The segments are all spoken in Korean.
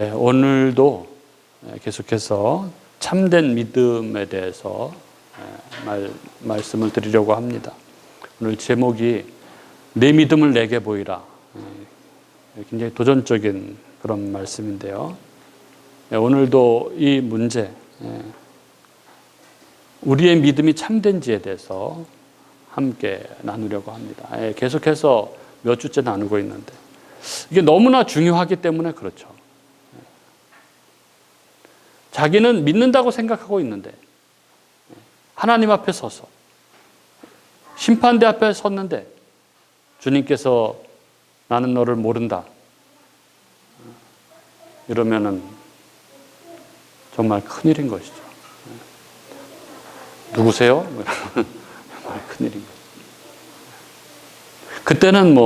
오늘도 계속해서 참된 믿음에 대해서 말씀을 드리려고 합니다. 오늘 제목이 내 믿음을 내게 보이라. 굉장히 도전적인 그런 말씀인데요. 오늘도 이 문제, 우리의 믿음이 참된지에 대해서 함께 나누려고 합니다. 계속해서 몇 주째 나누고 있는데 이게 너무나 중요하기 때문에 그렇죠. 자기는 믿는다고 생각하고 있는데 하나님 앞에 서서 심판대 앞에 섰는데 주님께서 나는 너를 모른다 이러면은 정말 큰일인 것이죠. 누구세요? 정말 큰일인 거죠. 그때는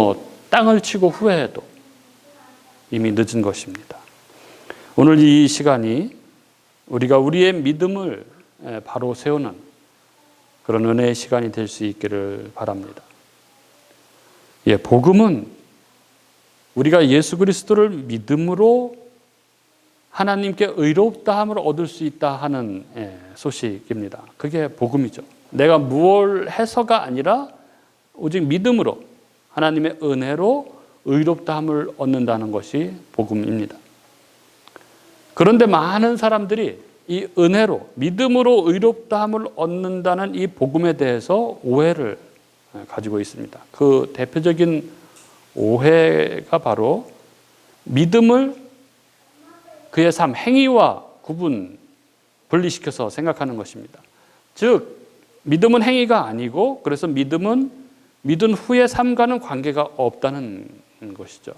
땅을 치고 후회해도 이미 늦은 것입니다. 오늘 이 시간이 우리가 우리의 믿음을 바로 세우는 그런 은혜의 시간이 될 수 있기를 바랍니다. 복음은 우리가 예수 그리스도를 믿음으로 하나님께 의롭다함을 얻을 수 있다 하는 소식입니다. 그게 복음이죠. 내가 무엇을 해서가 아니라 오직 믿음으로 하나님의 은혜로 의롭다함을 얻는다는 것이 복음입니다. 그런데 많은 사람들이 이 은혜로 믿음으로 의롭다함을 얻는다는 이 복음에 대해서 오해를 가지고 있습니다. 그 대표적인 오해가 바로 믿음을 그의 삶, 행위와 분리시켜서 생각하는 것입니다. 즉 믿음은 행위가 아니고 그래서 믿음은 믿은 후의 삶과는 관계가 없다는 것이죠.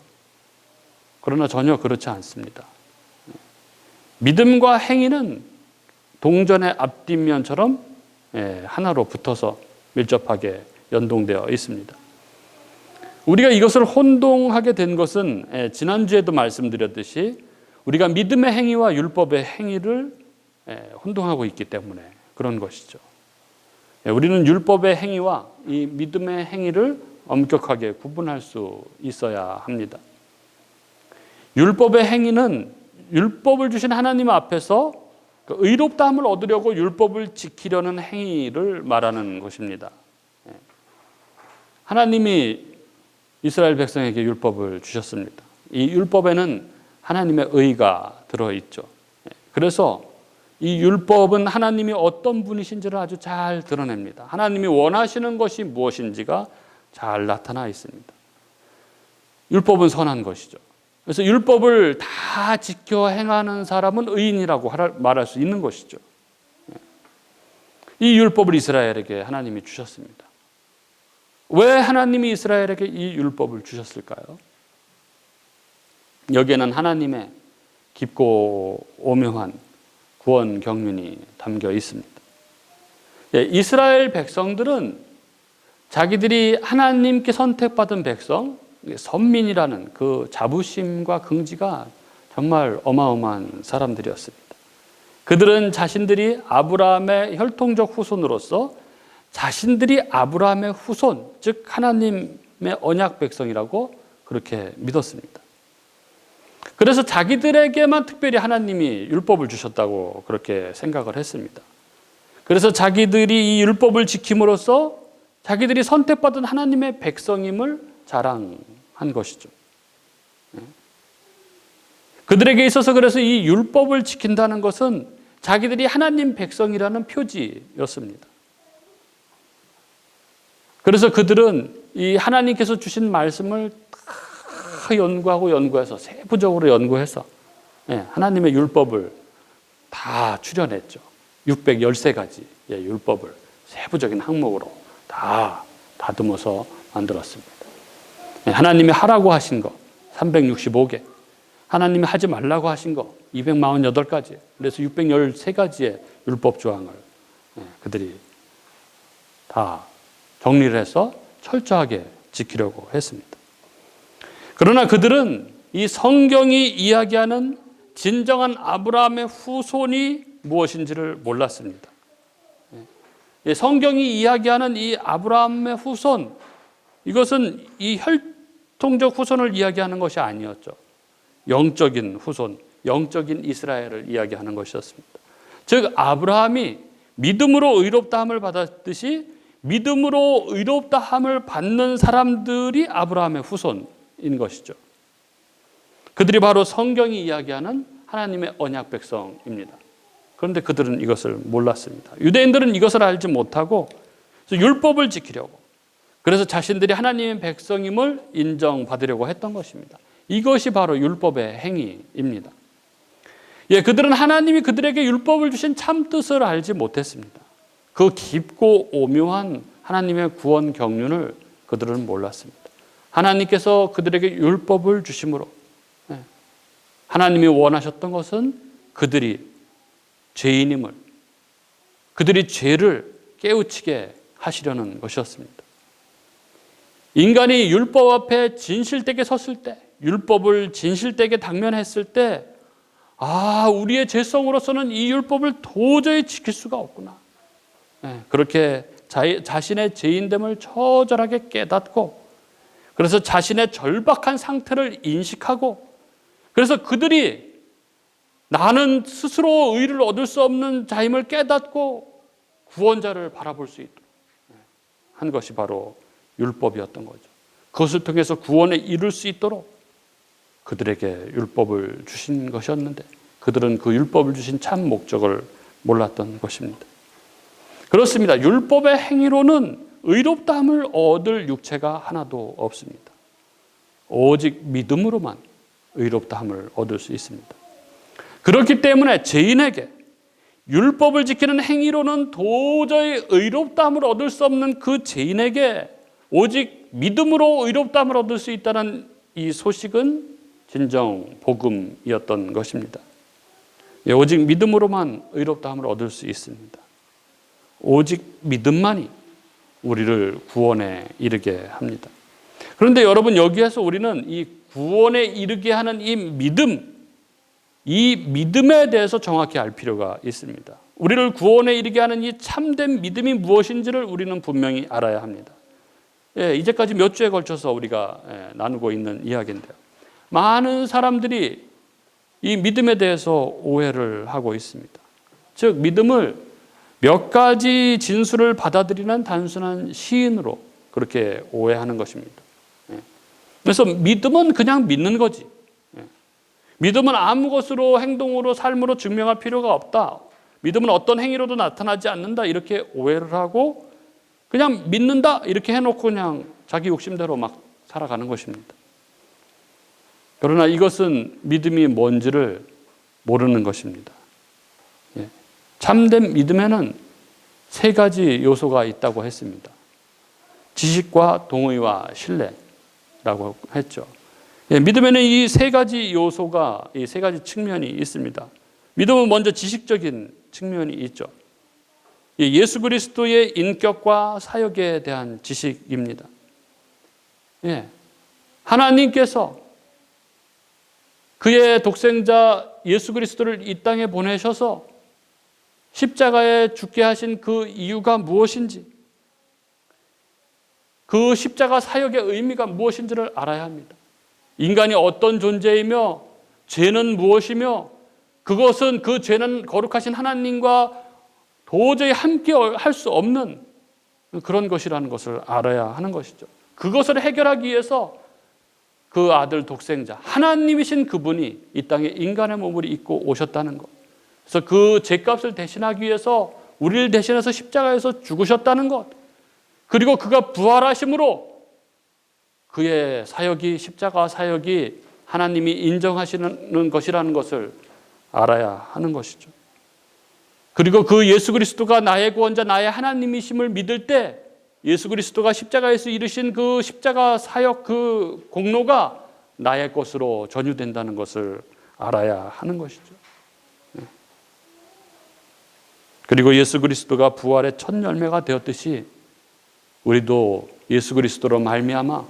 그러나 전혀 그렇지 않습니다. 믿음과 행위는 동전의 앞뒷면처럼 하나로 붙어서 밀접하게 연동되어 있습니다. 우리가 이것을 혼동하게 된 것은 지난주에도 말씀드렸듯이 우리가 믿음의 행위와 율법의 행위를 혼동하고 있기 때문에 그런 것이죠. 우리는 율법의 행위와 이 믿음의 행위를 엄격하게 구분할 수 있어야 합니다. 율법의 행위는 율법을 주신 하나님 앞에서 의롭다함을 얻으려고 율법을 지키려는 행위를 말하는 것입니다. 하나님이 이스라엘 백성에게 율법을 주셨습니다. 이 율법에는 하나님의 의가 들어있죠. 그래서 이 율법은 하나님이 어떤 분이신지를 아주 잘 드러냅니다. 하나님이 원하시는 것이 무엇인지가 잘 나타나 있습니다. 율법은 선한 것이죠. 그래서 율법을 다 지켜 행하는 사람은 의인이라고 말할 수 있는 것이죠. 이 율법을 이스라엘에게 하나님이 주셨습니다. 왜 하나님이 이스라엘에게 이 율법을 주셨을까요? 여기에는 하나님의 깊고 오묘한 구원 경륜이 담겨 있습니다. 이스라엘 백성들은 자기들이 하나님께 선택받은 백성, 선민이라는 그 자부심과 긍지가 정말 어마어마한 사람들이었습니다. 그들은 자신들이 아브라함의 혈통적 후손으로서 자신들이 아브라함의 후손, 즉 하나님의 언약 백성이라고 그렇게 믿었습니다. 그래서 자기들에게만 특별히 하나님이 율법을 주셨다고 그렇게 생각을 했습니다. 그래서 자기들이 이 율법을 지킴으로써 자기들이 선택받은 하나님의 백성임을 자랑한 것이죠. 그들에게 있어서 그래서 이 율법을 지킨다는 것은 자기들이 하나님 백성이라는 표지였습니다. 그래서 그들은 이 하나님께서 주신 말씀을 다 연구해서 세부적으로 연구해서 하나님의 율법을 다 추려냈죠. 613가지 율법을 세부적인 항목으로 다 다듬어서 만들었습니다. 하나님이 하라고 하신 거 365개, 하나님이 하지 말라고 하신 거 248가지, 그래서 613가지의 율법 조항을 그들이 다 정리를 해서 철저하게 지키려고 했습니다. 그러나 그들은 이 성경이 이야기하는 진정한 아브라함의 후손이 무엇인지를 몰랐습니다. 성경이 이야기하는 이 아브라함의 후손, 이것은 이 혈통적 후손을 이야기하는 것이 아니었죠. 영적인 후손, 영적인 이스라엘을 이야기하는 것이었습니다. 즉 아브라함이 믿음으로 의롭다함을 받았듯이 믿음으로 의롭다함을 받는 사람들이 아브라함의 후손인 것이죠. 그들이 바로 성경이 이야기하는 하나님의 언약 백성입니다. 그런데 그들은 이것을 몰랐습니다. 유대인들은 이것을 알지 못하고 율법을 지키려고, 그래서 자신들이 하나님의 백성임을 인정받으려고 했던 것입니다. 이것이 바로 율법의 행위입니다. 그들은 하나님이 그들에게 율법을 주신 참 뜻을 알지 못했습니다. 그 깊고 오묘한 하나님의 구원 경륜을 그들은 몰랐습니다. 하나님께서 그들에게 율법을 주심으로 하나님이 원하셨던 것은 그들이 죄인임을, 그들이 죄를 깨우치게 하시려는 것이었습니다. 인간이 율법 앞에 진실되게 섰을 때, 율법을 진실되게 당면했을 때, 우리의 죄성으로서는 이 율법을 도저히 지킬 수가 없구나. 그렇게 자신의 죄인됨을 처절하게 깨닫고, 그래서 자신의 절박한 상태를 인식하고, 그래서 그들이 나는 스스로 의를 얻을 수 없는 자임을 깨닫고 구원자를 바라볼 수 있도록 한 것이 바로 율법이었던 거죠. 그것을 통해서 구원에 이룰 수 있도록 그들에게 율법을 주신 것이었는데 그들은 그 율법을 주신 참 목적을 몰랐던 것입니다. 그렇습니다. 율법의 행위로는 의롭다함을 얻을 육체가 하나도 없습니다. 오직 믿음으로만 의롭다함을 얻을 수 있습니다. 그렇기 때문에 죄인에게 율법을 지키는 행위로는 도저히 의롭다함을 얻을 수 없는 그 죄인에게 오직 믿음으로 의롭다함을 얻을 수 있다는 이 소식은 진정 복음이었던 것입니다. 오직 믿음으로만 의롭다함을 얻을 수 있습니다. 오직 믿음만이 우리를 구원에 이르게 합니다. 그런데 여러분, 여기에서 우리는 이 구원에 이르게 하는 이 믿음에 대해서 정확히 알 필요가 있습니다. 우리를 구원에 이르게 하는 이 참된 믿음이 무엇인지를 우리는 분명히 알아야 합니다. 이제까지 몇 주에 걸쳐서 우리가 나누고 있는 이야기인데요. 많은 사람들이 이 믿음에 대해서 오해를 하고 있습니다. 즉 믿음을 몇 가지 진술을 받아들이는 단순한 시인으로 그렇게 오해하는 것입니다. 그래서 믿음은 그냥 믿는 거지. 믿음은 아무 것으로, 행동으로, 삶으로 증명할 필요가 없다. 믿음은 어떤 행위로도 나타나지 않는다. 이렇게 오해를 하고 그냥 믿는다 이렇게 해놓고 그냥 자기 욕심대로 막 살아가는 것입니다. 그러나 이것은 믿음이 뭔지를 모르는 것입니다. 참된 믿음에는 세 가지 요소가 있다고 했습니다. 지식과 동의와 신뢰라고 했죠. 믿음에는 이 세 가지 요소가, 이 세 가지 측면이 있습니다. 믿음은 먼저 지식적인 측면이 있죠. 예수 그리스도의 인격과 사역에 대한 지식입니다. 하나님께서 그의 독생자 예수 그리스도를 이 땅에 보내셔서 십자가에 죽게 하신 그 이유가 무엇인지, 그 십자가 사역의 의미가 무엇인지를 알아야 합니다. 인간이 어떤 존재이며 죄는 무엇이며 그것은, 그 죄는 거룩하신 하나님과 도저히 함께 할 수 없는 그런 것이라는 것을 알아야 하는 것이죠. 그것을 해결하기 위해서 그 아들 독생자 하나님이신 그분이 이 땅에 인간의 몸을 입고 오셨다는 것, 그래서 그 죄값을 대신하기 위해서 우리를 대신해서 십자가에서 죽으셨다는 것, 그리고 그가 부활하심으로 그의 사역이, 십자가 사역이 하나님이 인정하시는 것이라는 것을 알아야 하는 것이죠. 그리고 그 예수 그리스도가 나의 구원자, 나의 하나님이심을 믿을 때 예수 그리스도가 십자가에서 이루신 그 십자가 사역, 그 공로가 나의 것으로 전유된다는 것을 알아야 하는 것이죠. 그리고 예수 그리스도가 부활의 첫 열매가 되었듯이 우리도 예수 그리스도로 말미암아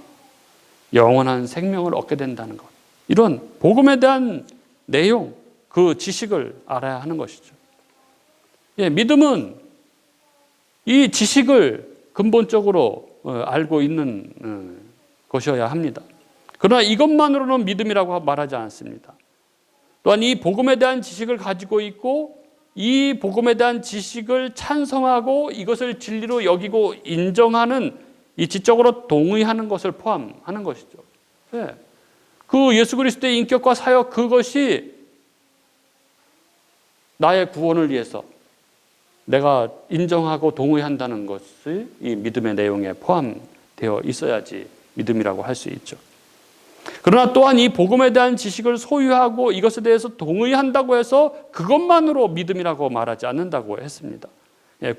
영원한 생명을 얻게 된다는 것, 이런 복음에 대한 내용, 그 지식을 알아야 하는 것이죠. 믿음은 이 지식을 근본적으로 알고 있는 것이어야 합니다. 그러나 이것만으로는 믿음이라고 말하지 않습니다. 또한 이 복음에 대한 지식을 가지고 있고 이 복음에 대한 지식을 찬성하고 이것을 진리로 여기고 인정하는 이 지적으로 동의하는 것을 포함하는 것이죠. 네. 그 예수 그리스도의 인격과 사역, 그것이 나의 구원을 위해서 내가 인정하고 동의한다는 것이 이 믿음의 내용에 포함되어 있어야지 믿음이라고 할 수 있죠. 그러나 또한 이 복음에 대한 지식을 소유하고 이것에 대해서 동의한다고 해서 그것만으로 믿음이라고 말하지 않는다고 했습니다.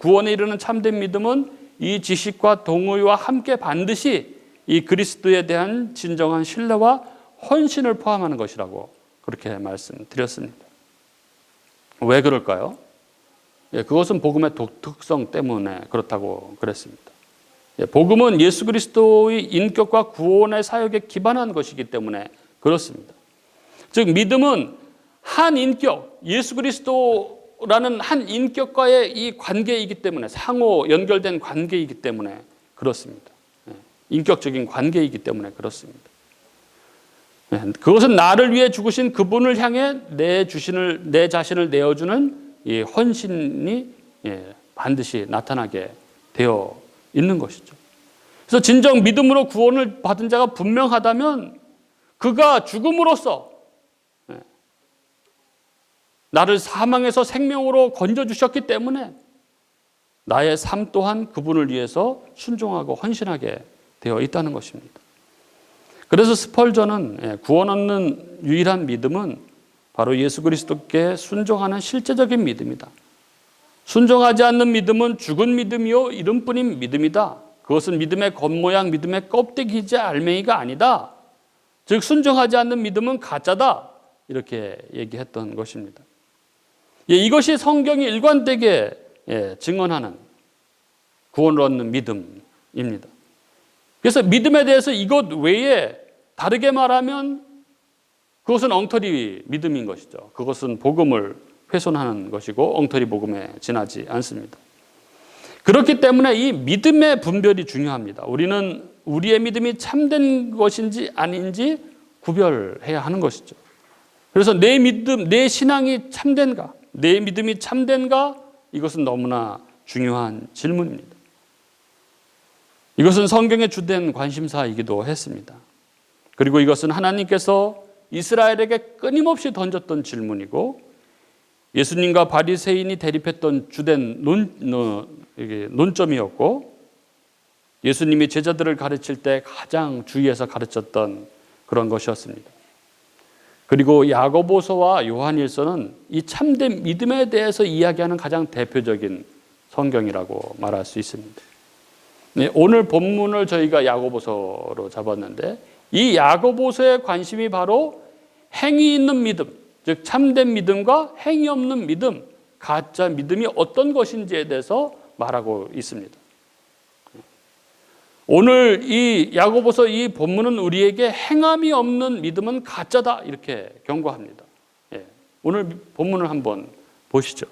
구원에 이르는 참된 믿음은 이 지식과 동의와 함께 반드시 이 그리스도에 대한 진정한 신뢰와 헌신을 포함하는 것이라고 그렇게 말씀드렸습니다. 왜 그럴까요? 그것은 복음의 독특성 때문에 그렇다고 그랬습니다. 복음은 예수 그리스도의 인격과 구원의 사역에 기반한 것이기 때문에 그렇습니다. 즉 믿음은 한 인격, 예수 그리스도라는 한 인격과의 이 관계이기 때문에, 상호 연결된 관계이기 때문에 그렇습니다. 인격적인 관계이기 때문에 그렇습니다. 그것은 나를 위해 죽으신 그분을 향해 내 자신을 내어주는 이 헌신이 반드시 나타나게 되어 있는 것이죠. 그래서 진정 믿음으로 구원을 받은 자가 분명하다면 그가 죽음으로써 나를 사망에서 생명으로 건져주셨기 때문에 나의 삶 또한 그분을 위해서 순종하고 헌신하게 되어 있다는 것입니다. 그래서 스펄전은 구원 얻는 유일한 믿음은 바로 예수 그리스도께 순종하는 실제적인 믿음이다. 순종하지 않는 믿음은 죽은 믿음이요 이름뿐인 믿음이다. 그것은 믿음의 겉모양, 믿음의 껍데기이지 알맹이가 아니다. 즉 순종하지 않는 믿음은 가짜다. 이렇게 얘기했던 것입니다. 이것이 성경이 일관되게 증언하는 구원을 얻는 믿음입니다. 그래서 믿음에 대해서 이것 외에 다르게 말하면 그것은 엉터리 믿음인 것이죠. 그것은 복음을 훼손하는 것이고 엉터리 복음에 지나지 않습니다. 그렇기 때문에 이 믿음의 분별이 중요합니다. 우리는 우리의 믿음이 참된 것인지 아닌지 구별해야 하는 것이죠. 그래서 내 믿음, 내 신앙이 참된가, 내 믿음이 참된가, 이것은 너무나 중요한 질문입니다. 이것은 성경의 주된 관심사이기도 했습니다. 그리고 이것은 하나님께서 이스라엘에게 끊임없이 던졌던 질문이고 예수님과 바리새인이 대립했던 주된 논점이었고 예수님이 제자들을 가르칠 때 가장 주의해서 가르쳤던 그런 것이었습니다. 그리고 야고보서와 요한일서는 이 참된 믿음에 대해서 이야기하는 가장 대표적인 성경이라고 말할 수 있습니다. 네, 오늘 본문을 저희가 야고보서로 잡았는데 이 야고보서의 관심이 바로 행위 있는 믿음, 즉 참된 믿음과 행위 없는 믿음, 가짜 믿음이 어떤 것인지에 대해서 말하고 있습니다. 오늘 이 야고보서 이 본문은 우리에게 행함이 없는 믿음은 가짜다 이렇게 경고합니다. 오늘 본문을 한번 보시죠.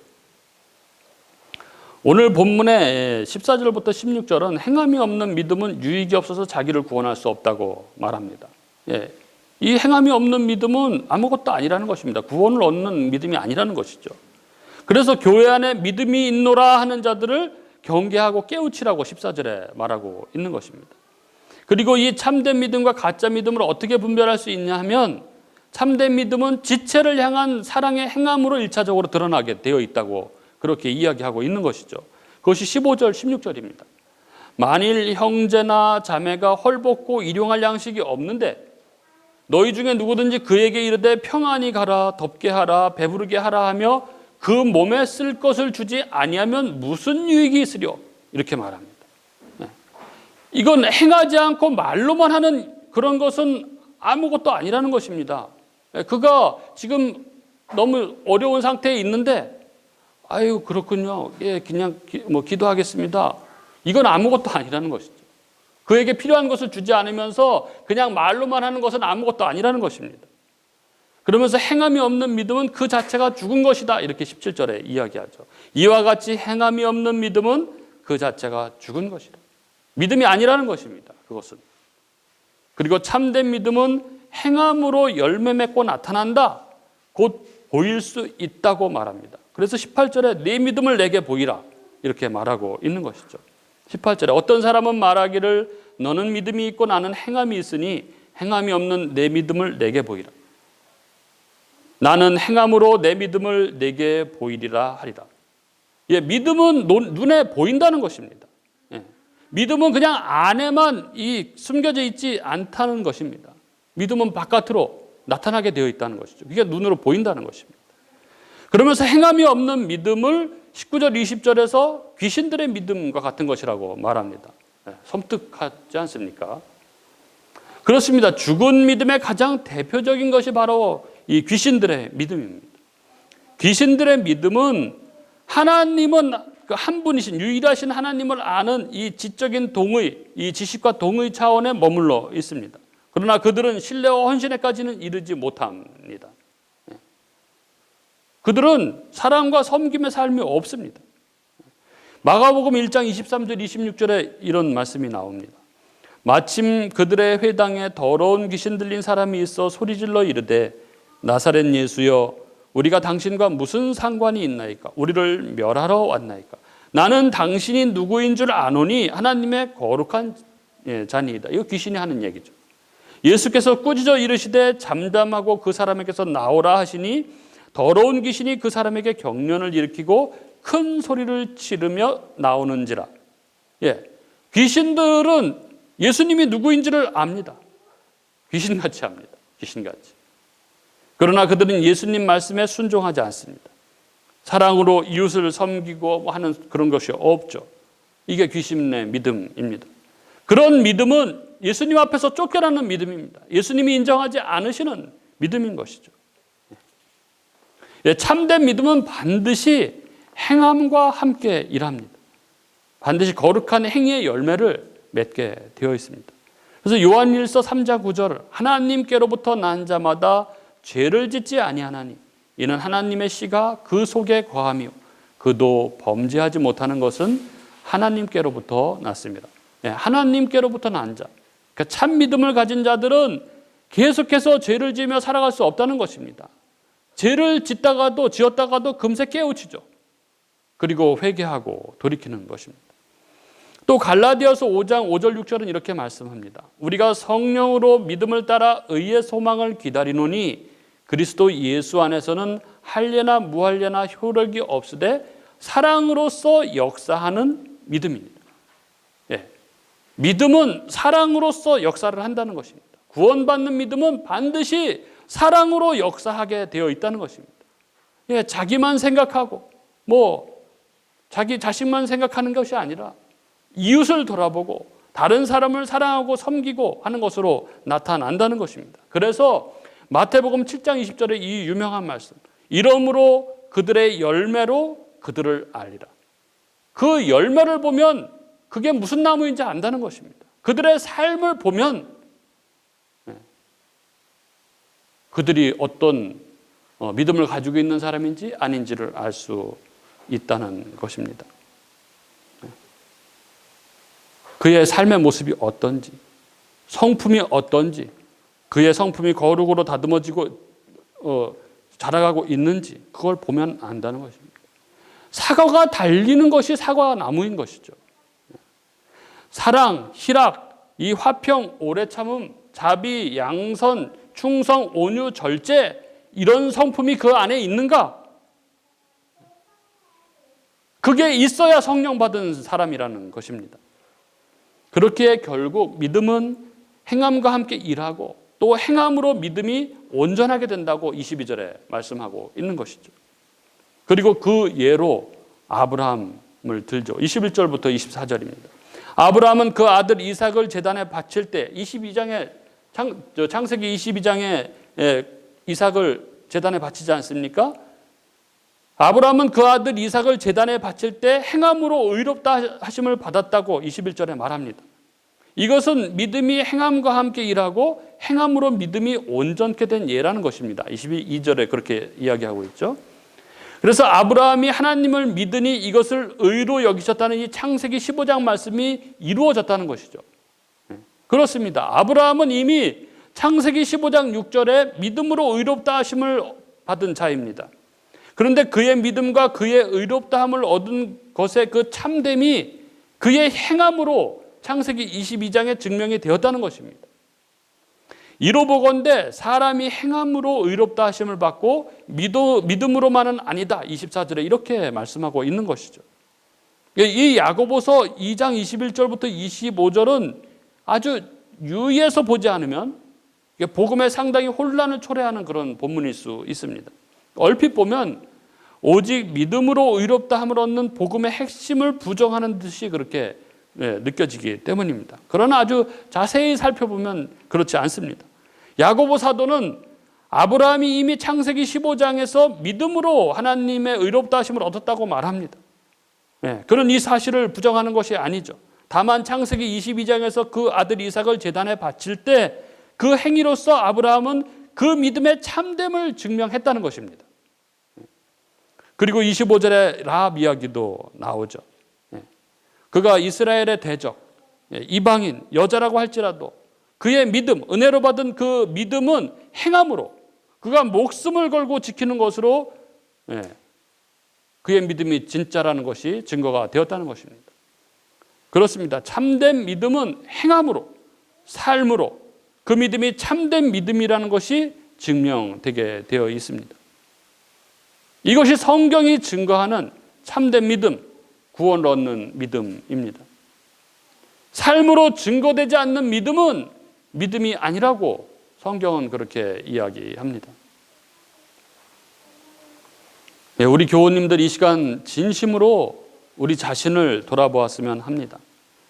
오늘 본문의 14절부터 16절은 행함이 없는 믿음은 유익이 없어서 자기를 구원할 수 없다고 말합니다. 이 행함이 없는 믿음은 아무것도 아니라는 것입니다. 구원을 얻는 믿음이 아니라는 것이죠. 그래서 교회 안에 믿음이 있노라 하는 자들을 경계하고 깨우치라고 14절에 말하고 있는 것입니다. 그리고 이 참된 믿음과 가짜 믿음을 어떻게 분별할 수 있냐 하면 참된 믿음은 지체를 향한 사랑의 행함으로 1차적으로 드러나게 되어 있다고 그렇게 이야기하고 있는 것이죠. 그것이 15절, 16절입니다. 만일 형제나 자매가 헐벗고 일용할 양식이 없는데 너희 중에 누구든지 그에게 이르되 평안히 가라, 덥게 하라, 배부르게 하라 하며 그 몸에 쓸 것을 주지 아니하면 무슨 유익이 있으랴 이렇게 말합니다. 이건 행하지 않고 말로만 하는 그런 것은 아무것도 아니라는 것입니다. 그가 지금 너무 어려운 상태에 있는데 아유 그렇군요. 그냥 기도하겠습니다. 이건 아무것도 아니라는 것이죠. 그에게 필요한 것을 주지 않으면서 그냥 말로만 하는 것은 아무것도 아니라는 것입니다. 그러면서 행함이 없는 믿음은 그 자체가 죽은 것이다 이렇게 17절에 이야기하죠. 이와 같이 행함이 없는 믿음은 그 자체가 죽은 것이다. 믿음이 아니라는 것입니다. 그것은. 그리고 참된 믿음은 행함으로 열매 맺고 나타난다. 곧 보일 수 있다고 말합니다. 그래서 18절에 내 믿음을 내게 보이라 이렇게 말하고 있는 것이죠. 18절에 어떤 사람은 말하기를 너는 믿음이 있고 나는 행함이 있으니 행함이 없는 내 믿음을 내게 보이라. 나는 행함으로 내 믿음을 내게 보이리라 하리라. 예, 믿음은 눈에 보인다는 것입니다. 예, 믿음은 그냥 안에만 숨겨져 있지 않다는 것입니다. 믿음은 바깥으로 나타나게 되어 있다는 것이죠. 그게 눈으로 보인다는 것입니다. 그러면서 행함이 없는 믿음을 19절 20절에서 귀신들의 믿음과 같은 것이라고 말합니다. 예, 섬뜩하지 않습니까? 그렇습니다. 죽은 믿음의 가장 대표적인 것이 바로 이 귀신들의 믿음입니다. 귀신들의 믿음은 하나님은 한 분이신 유일하신 하나님을 아는 이 지적인 동의, 이 지식과 동의 차원에 머물러 있습니다. 그러나 그들은 신뢰와 헌신에까지는 이르지 못합니다. 그들은 사랑과 섬김의 삶이 없습니다. 마가복음 1장 23절 26절에 이런 말씀이 나옵니다. 마침 그들의 회당에 더러운 귀신 들린 사람이 있어 소리질러 이르되 나사렛 예수여 우리가 당신과 무슨 상관이 있나이까? 우리를 멸하러 왔나이까? 나는 당신이 누구인 줄 아노니 하나님의 거룩한 자니이다. 이거 귀신이 하는 얘기죠. 예수께서 꾸짖어 이르시되 잠잠하고 그 사람에게서 나오라 하시니 더러운 귀신이 그 사람에게 경련을 일으키고 큰 소리를 치르며 나오는지라. 예, 귀신들은 예수님이 누구인지를 압니다. 귀신같이 합니다. 귀신같이. 그러나 그들은 예수님 말씀에 순종하지 않습니다. 사랑으로 이웃을 섬기고 하는 그런 것이 없죠. 이게 귀신의 믿음입니다. 그런 믿음은 예수님 앞에서 쫓겨나는 믿음입니다. 예수님이 인정하지 않으시는 믿음인 것이죠. 참된 믿음은 반드시 행함과 함께 일합니다. 반드시 거룩한 행위의 열매를 맺게 되어 있습니다. 그래서 요한일서 3장 9절 하나님께로부터 난 자마다 죄를 짓지 아니하나니 이는 하나님의 씨가 그 속에 거하며 그도 범죄하지 못하는 것은 하나님께로부터 났습니다. 하나님께로부터 난 자. 그러니까 참 믿음을 가진 자들은 계속해서 죄를 지으며 살아갈 수 없다는 것입니다. 죄를 지었다가도 금세 깨우치죠. 그리고 회개하고 돌이키는 것입니다. 또 갈라디아서 5장 5절 6절은 이렇게 말씀합니다. 우리가 성령으로 믿음을 따라 의의 소망을 기다리노니 그리스도 예수 안에서는 할례나 무할례나 효력이 없으되 사랑으로서 역사하는 믿음입니다. 예. 믿음은 사랑으로서 역사를 한다는 것입니다. 구원받는 믿음은 반드시 사랑으로 역사하게 되어 있다는 것입니다. 예, 자기만 생각하고 자기 자식만 생각하는 것이 아니라 이웃을 돌아보고 다른 사람을 사랑하고 섬기고 하는 것으로 나타난다는 것입니다. 그래서 마태복음 7장 20절에 이 유명한 말씀 이러므로 그들의 열매로 그들을 알리라. 그 열매를 보면 그게 무슨 나무인지 안다는 것입니다. 그들의 삶을 보면 그들이 어떤 믿음을 가지고 있는 사람인지 아닌지를 알 수 있다는 것입니다. 그의 삶의 모습이 어떤지, 성품이 어떤지, 그의 성품이 거룩으로 다듬어지고 자라가고 있는지 그걸 보면 안다는 것입니다. 사과가 달리는 것이 사과나무인 것이죠. 사랑, 희락, 이 화평, 오래 참음, 자비, 양선, 충성, 온유, 절제 이런 성품이 그 안에 있는가? 그게 있어야 성령 받은 사람이라는 것입니다. 그렇기에 결국 믿음은 행함과 함께 일하고 또 행함으로 믿음이 온전하게 된다고 22절에 말씀하고 있는 것이죠. 그리고 그 예로 아브라함을 들죠. 21절부터 24절입니다. 아브라함은 그 아들 이삭을 제단에 바칠 때 22장에 창세기 22장에 이삭을 제단에 바치지 않습니까? 아브라함은 그 아들 이삭을 제단에 바칠 때 행함으로 의롭다 하심을 받았다고 21절에 말합니다. 이것은 믿음이 행함과 함께 일하고 행함으로 믿음이 온전케 된 예라는 것입니다. 22절에 그렇게 이야기하고 있죠. 그래서 아브라함이 하나님을 믿으니 이것을 의로 여기셨다는 이 창세기 15장 말씀이 이루어졌다는 것이죠. 그렇습니다. 아브라함은 이미 창세기 15장 6절에 믿음으로 의롭다 하심을 받은 자입니다. 그런데 그의 믿음과 그의 의롭다함을 얻은 것의 그 참됨이 그의 행함으로 창세기 22장에 증명이 되었다는 것입니다. 이로 보건대 사람이 행함으로 의롭다 하심을 받고 믿음으로만은 아니다. 24절에 이렇게 말씀하고 있는 것이죠. 이 야고보서 2장 21절부터 25절은 아주 유의해서 보지 않으면 복음에 상당히 혼란을 초래하는 그런 본문일 수 있습니다. 얼핏 보면 오직 믿음으로 의롭다 함을 얻는 복음의 핵심을 부정하는 듯이 그렇게 느껴지기 때문입니다. 그러나 아주 자세히 살펴보면 그렇지 않습니다. 야고보 사도는 아브라함이 이미 창세기 15장에서 믿음으로 하나님의 의롭다 하심을 얻었다고 말합니다. 그런 이 사실을 부정하는 것이 아니죠. 다만 창세기 22장에서 그 아들 이삭을 제단에 바칠 때 그 행위로서 아브라함은 그 믿음의 참됨을 증명했다는 것입니다. 그리고 25절에 라합 이야기도 나오죠. 그가 이스라엘의 대적, 이방인, 여자라고 할지라도 그의 믿음, 은혜로 받은 그 믿음은 행함으로 그가 목숨을 걸고 지키는 것으로 그의 믿음이 진짜라는 것이 증거가 되었다는 것입니다. 그렇습니다. 참된 믿음은 행함으로, 삶으로 그 믿음이 참된 믿음이라는 것이 증명되게 되어 있습니다. 이것이 성경이 증거하는 참된 믿음, 구원을 얻는 믿음입니다. 삶으로 증거되지 않는 믿음은 믿음이 아니라고 성경은 그렇게 이야기합니다. 우리 교우님들 이 시간 진심으로 우리 자신을 돌아보았으면 합니다.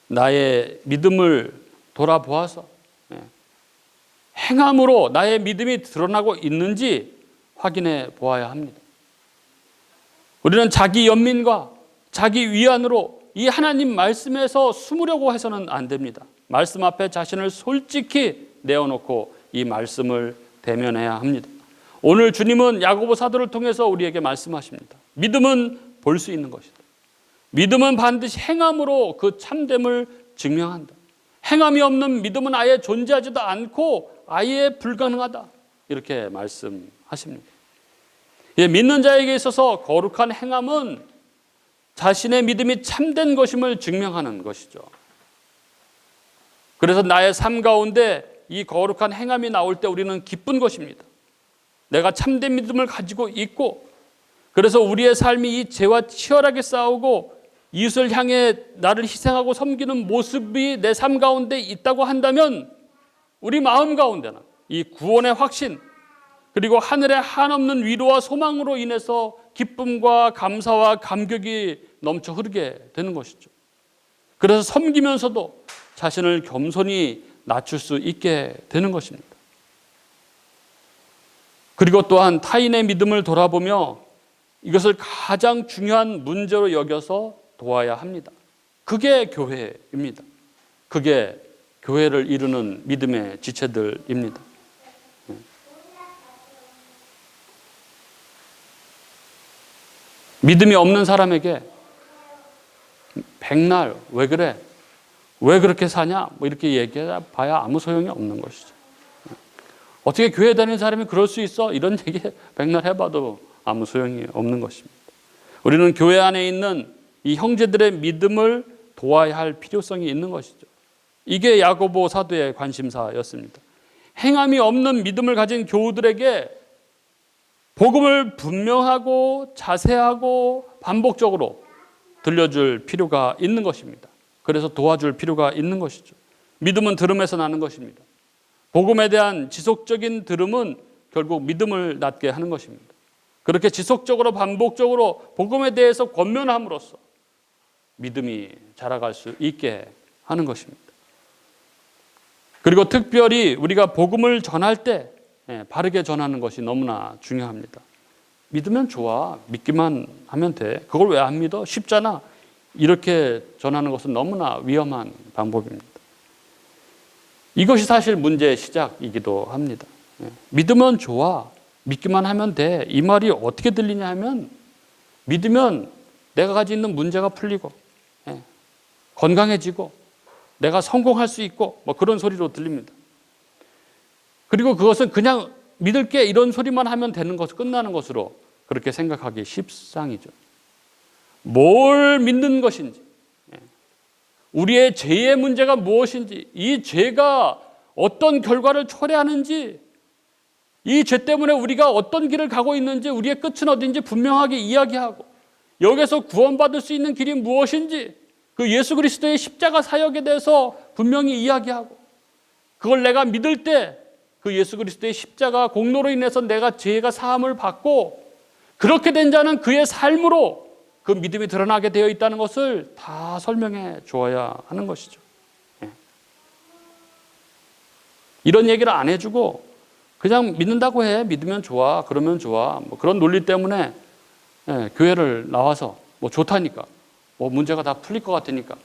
나의 믿음을 돌아보아서 행함으로 나의 믿음이 드러나고 있는지 확인해 보아야 합니다. 우리는 자기 연민과 자기 위안으로 이 하나님 말씀에서 숨으려고 해서는 안 됩니다. 말씀 앞에 자신을 솔직히 내어놓고 이 말씀을 대면해야 합니다. 오늘 주님은 야고보 사도를 통해서 우리에게 말씀하십니다. 믿음은 볼 수 있는 것이다. 믿음은 반드시 행함으로 그 참됨을 증명한다. 행함이 없는 믿음은 아예 존재하지도 않고 아예 불가능하다. 이렇게 말씀하십니다. 믿는 자에게 있어서 거룩한 행함은 자신의 믿음이 참된 것임을 증명하는 것이죠. 그래서 나의 삶 가운데 이 거룩한 행함이 나올 때 우리는 기쁜 것입니다. 내가 참된 믿음을 가지고 있고, 그래서 우리의 삶이 이 죄와 치열하게 싸우고 이웃을 향해 나를 희생하고 섬기는 모습이 내 삶 가운데 있다고 한다면 우리 마음 가운데는 이 구원의 확신, 그리고 하늘의 한없는 위로와 소망으로 인해서 기쁨과 감사와 감격이 넘쳐 흐르게 되는 것이죠. 그래서 섬기면서도 자신을 겸손히 낮출 수 있게 되는 것입니다. 그리고 또한 타인의 믿음을 돌아보며 이것을 가장 중요한 문제로 여겨서 도와야 합니다. 그게 교회입니다. 그게 교회를 이루는 믿음의 지체들입니다. 믿음이 없는 사람에게 백날 왜 그래? 왜 그렇게 사냐? 뭐 이렇게 얘기해 봐야 아무 소용이 없는 것이죠. 어떻게 교회 다니는 사람이 그럴 수 있어? 이런 얘기 백날 해봐도 아무 소용이 없는 것입니다. 우리는 교회 안에 있는 이 형제들의 믿음을 도와야 할 필요성이 있는 것이죠. 이게 야고보 사도의 관심사였습니다. 행함이 없는 믿음을 가진 교우들에게 복음을 분명하고 자세하고 반복적으로 들려줄 필요가 있는 것입니다. 그래서 도와줄 필요가 있는 것이죠. 믿음은 들음에서 나는 것입니다. 복음에 대한 지속적인 들음은 결국 믿음을 낳게 하는 것입니다. 그렇게 지속적으로 반복적으로 복음에 대해서 권면함으로써 믿음이 자라갈 수 있게 하는 것입니다. 그리고 특별히 우리가 복음을 전할 때 바르게 전하는 것이 너무나 중요합니다. 믿으면 좋아. 믿기만 하면 돼. 그걸 왜 안 믿어? 쉽잖아. 이렇게 전하는 것은 너무나 위험한 방법입니다. 이것이 사실 문제의 시작이기도 합니다. 믿으면 좋아. 믿기만 하면 돼. 이 말이 어떻게 들리냐 하면 믿으면 내가 가지고 있는 문제가 풀리고 건강해지고 내가 성공할 수 있고 뭐 그런 소리로 들립니다. 그리고 그것은 그냥 믿을게 이런 소리만 하면 되는 것, 끝나는 것으로 그렇게 생각하기 십상이죠. 뭘 믿는 것인지, 우리의 죄의 문제가 무엇인지, 이 죄가 어떤 결과를 초래하는지, 이 죄 때문에 우리가 어떤 길을 가고 있는지, 우리의 끝은 어딘지 분명하게 이야기하고, 여기서 구원받을 수 있는 길이 무엇인지, 그 예수 그리스도의 십자가 사역에 대해서 분명히 이야기하고, 그걸 내가 믿을 때 그 예수 그리스도의 십자가 공로로 인해서 내가 죄가 사함을 받고, 그렇게 된 자는 그의 삶으로 그 믿음이 드러나게 되어 있다는 것을 다 설명해 주어야 하는 것이죠. 이런 얘기를 안 해주고 그냥 믿는다고 해, 믿으면 좋아, 그러면 좋아, 뭐 그런 논리 때문에 교회를 나와서 뭐 좋다니까, 뭐 문제가 다 풀릴 것 같으니까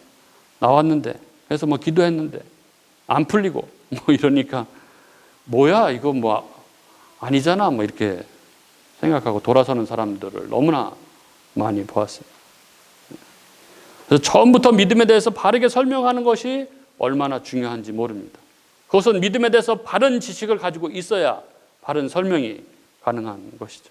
나왔는데, 그래서 뭐 기도했는데 안 풀리고 뭐 이러니까 뭐야 이거 뭐 아니잖아, 뭐 이렇게 생각하고 돌아서는 사람들을 너무나 많이 보았어요. 그래서 처음부터 믿음에 대해서 바르게 설명하는 것이 얼마나 중요한지 모릅니다. 그것은 믿음에 대해서 바른 지식을 가지고 있어야 바른 설명이 가능한 것이죠.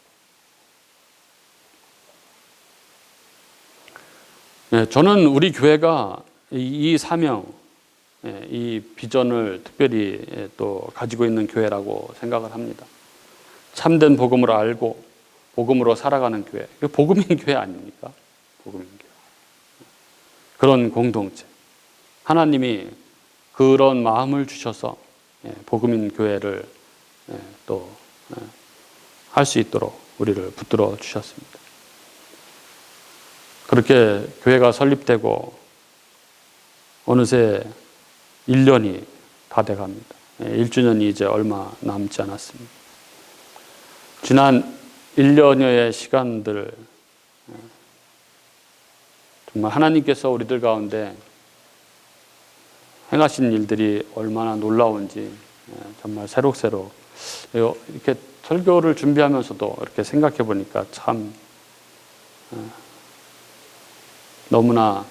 저는 우리 교회가 이 사명, 이 비전을 특별히 또 가지고 있는 교회라고 생각을 합니다. 참된 복음을 알고 복음으로 살아가는 교회, 복음인 교회 아닙니까? 복음인 교회. 그런 공동체, 하나님이 그런 마음을 주셔서 복음인 교회를 또 할 수 있도록 우리를 붙들어 주셨습니다. 그렇게 교회가 설립되고 어느새 1년이 다 돼갑니다. 1주년이 이제 얼마 남지 않았습니다. 지난 1년여의 시간들, 정말 하나님께서 우리들 가운데 행하신 일들이 얼마나 놀라운지 정말 새록새록 이렇게 설교를 준비하면서도 이렇게 생각해 보니까 참 너무나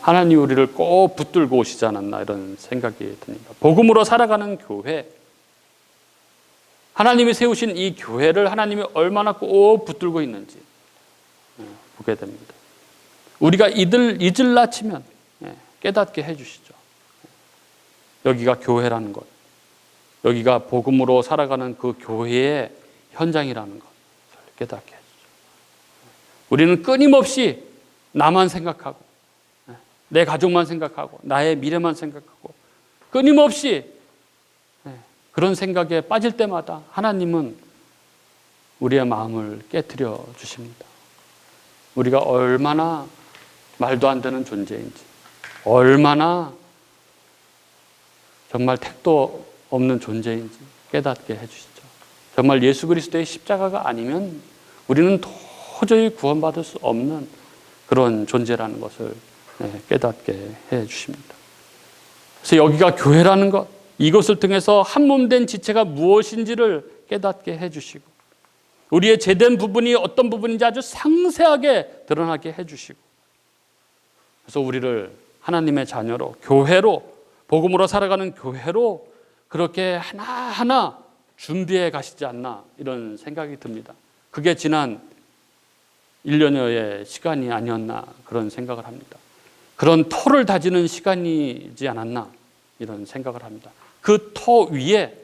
하나님 우리를 꼭 붙들고 오시지 않았나 이런 생각이 듭니다. 복음으로 살아가는 교회, 하나님이 세우신 이 교회를 하나님이 얼마나 꼭 붙들고 있는지 보게 됩니다. 우리가 잊을라 치면 깨닫게 해주시죠. 여기가 교회라는 것, 여기가 복음으로 살아가는 그 교회의 현장이라는 것을 깨닫게 해주죠. 우리는 끊임없이 나만 생각하고 내 가족만 생각하고 나의 미래만 생각하고 끊임없이 그런 생각에 빠질 때마다 하나님은 우리의 마음을 깨트려 주십니다. 우리가 얼마나 말도 안 되는 존재인지, 얼마나 정말 택도 없는 존재인지 깨닫게 해주시죠. 정말 예수 그리스도의 십자가가 아니면 우리는 도저히 구원받을 수 없는 그런 존재라는 것을 깨닫게 해주십니다. 그래서 여기가 교회라는 것, 이것을 통해서 한 몸 된 지체가 무엇인지를 깨닫게 해주시고, 우리의 죄된 부분이 어떤 부분인지 아주 상세하게 드러나게 해주시고, 그래서 우리를 하나님의 자녀로, 교회로, 복음으로 살아가는 교회로 그렇게 하나하나 준비해 가시지 않나 이런 생각이 듭니다. 그게 지난 1년여의 시간이 아니었나 그런 생각을 합니다. 그런 터를 다지는 시간이지 않았나 이런 생각을 합니다. 그 터 위에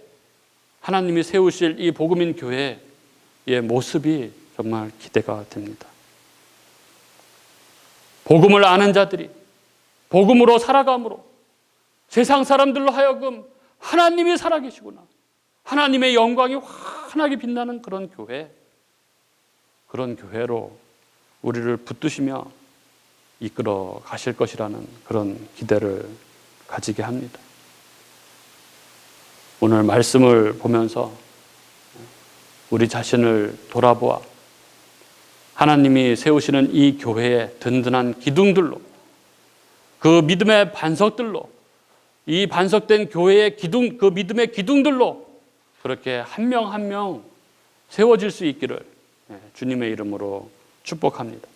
하나님이 세우실 이 복음인 교회의 모습이 정말 기대가 됩니다. 복음을 아는 자들이 복음으로 살아감으로 세상 사람들로 하여금 하나님이 살아계시구나, 하나님의 영광이 환하게 빛나는 그런 교회, 그런 교회로 우리를 붙드시며 이끌어 가실 것이라는 그런 기대를 가지게 합니다. 오늘 말씀을 보면서 우리 자신을 돌아보아 하나님이 세우시는 이 교회의 든든한 기둥들로, 그 믿음의 반석들로, 이 반석된 교회의 기둥, 그 믿음의 기둥들로 그렇게 한 명 한 명 세워질 수 있기를 주님의 이름으로 축복합니다.